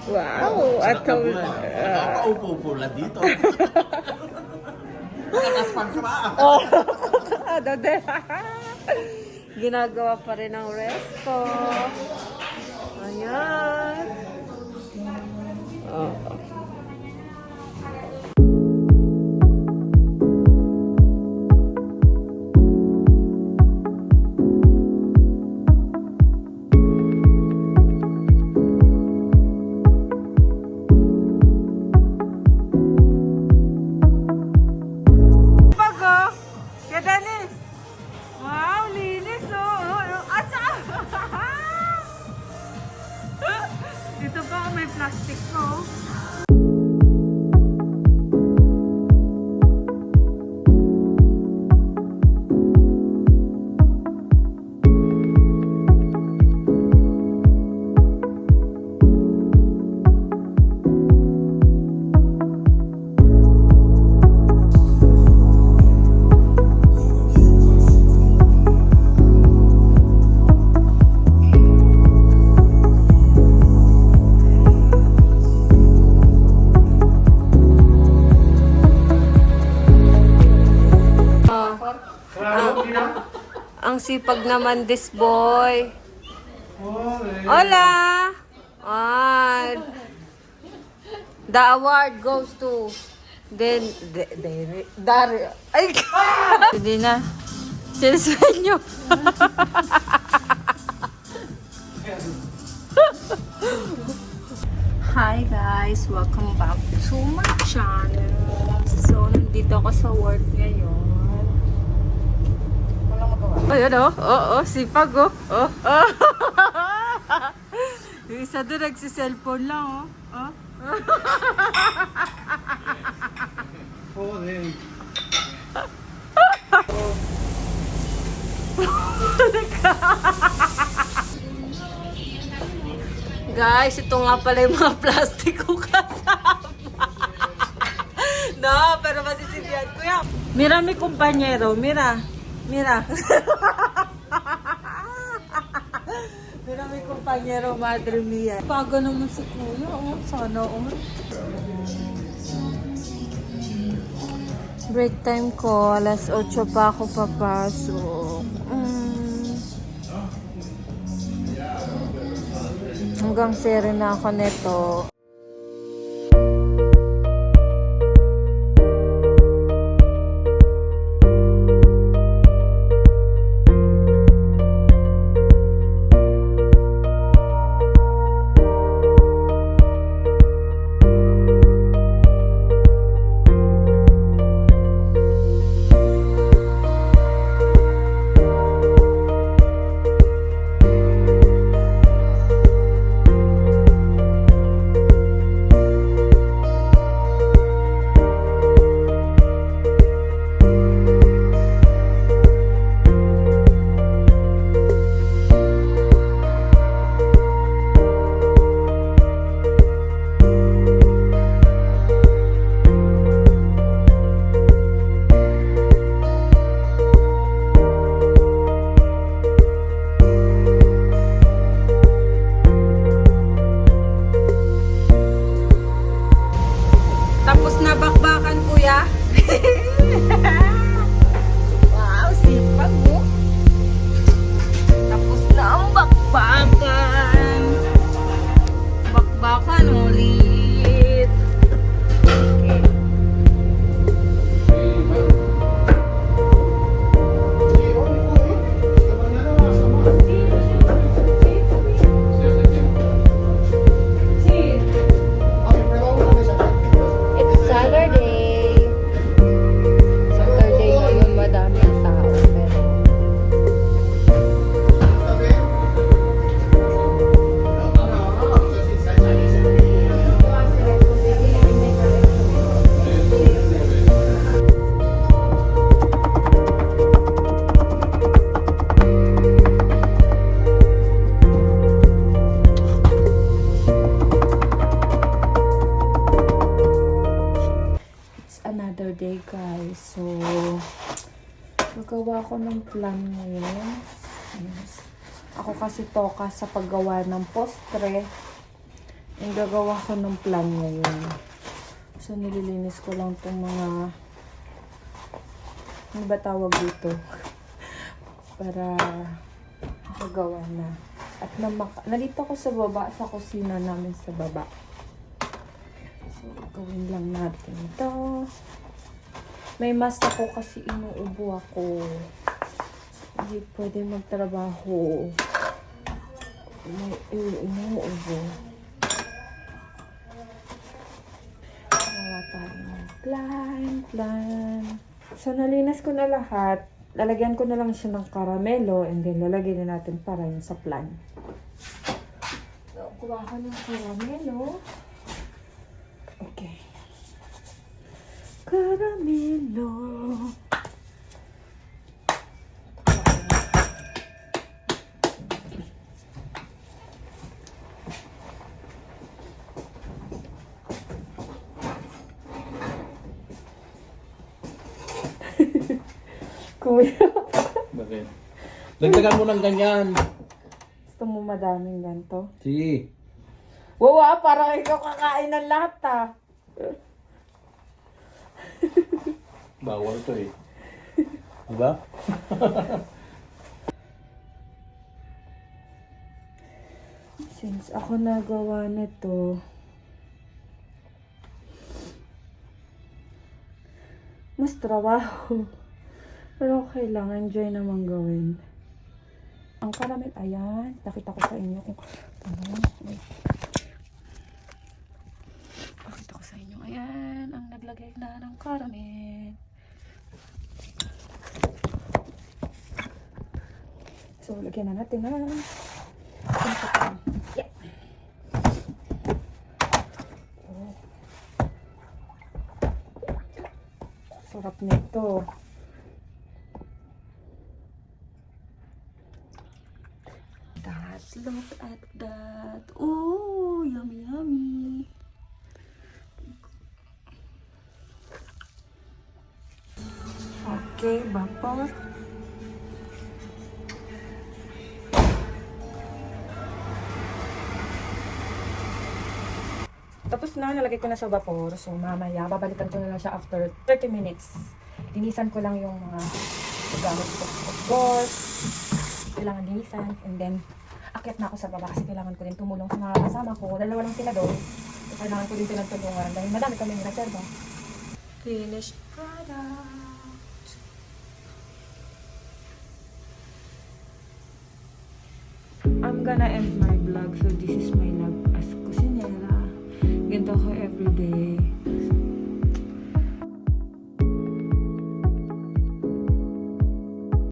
Wow! At Nakaupo-upo lang dito. Nakaspan ka ba? oh, dode. Ginagawa pa rin ang resto. Ayan. Oh. Dito pa may plastic ko. Ang sipag naman this boy. Hola! The award goes to Dario. Ay! Hindi na. Sinusunyo. Hi guys! Welcome back to my channel. So, nandito ako sa work ngayon. Ayan o. Oo, sipag o. Oh. Yung isa doon nagsiselfone lang o. Oh. Guys, ito nga pala yung mga plastic ko kasama. No, pero masisindihan ko yan. Mira mi kumpanyero, mira. Mira. Mira mi kumpanyero, madre mia. Pago naman si kuya, oh. Sana, oh. Break time ko, alas 8 pa ako papasok. Hanggang 0 na ako neto. Tapos na bakbakan, kuya. Wow, sipag mo. Tapos na ang bakbakan. Bakbakan ulit. Okay. Another day guys, so nagawa ko ng plan ngayon. Yes. Ako kasi toka sa paggawa ng postre, Yung gagawa ko ng plan ngayon. So, nililinis ko lang itong mga, ano ba tawag dito? Para makagawa na. At nandito ako sa baba, sa kusina namin sa baba. So, gawin lang natin ito. May mask ako kasi inuubo ako. So, hindi pwede magtrabaho. May inuubo. Gawa tayo ng plan. So, nalinas ko na lahat. Lalagyan ko na lang siya ng karamelo and then lalagyan na natin para yun sa plan. So, kuha ko ng karamelo. Okay. Karamelo. Kuya. Bakit? Dagdagan mo ng ganyan. Gusto mo madaming ganito? Si. Wawa, parang ikaw kakain ng lahat ah. Bawal to eh. Diba? Since ako nagawa nito, mas trabaho. Pero okay lang, enjoy naman gawin. Ang karamel, ayan. Nakita ko sa inyo kung ano. Pakita ko sa inyo, ayan. Ang naglagay na ng karamel. So, lagyan na natin na. Yeah. Oh. Sarap nito. Look at that. Oh, yummy, yummy. Okay, vapor. Tapos na, nalagay ko na sa vapor. So, mamaya, babalikan ko na lang siya after 30 minutes. Linisan ko lang yung mga gamit ko. Of course, kailangan linisan. And then, akyat na ako sa baba kasi kailangan ko din tumulong sa mga kasama ko. Dalawa lang sila doon. So, kailangan ko din silang tulungan dahil madami kami nila-serva. Finished product. I'm gonna end my vlog. So, this is my vlog as kusinera. Ganito ako everyday.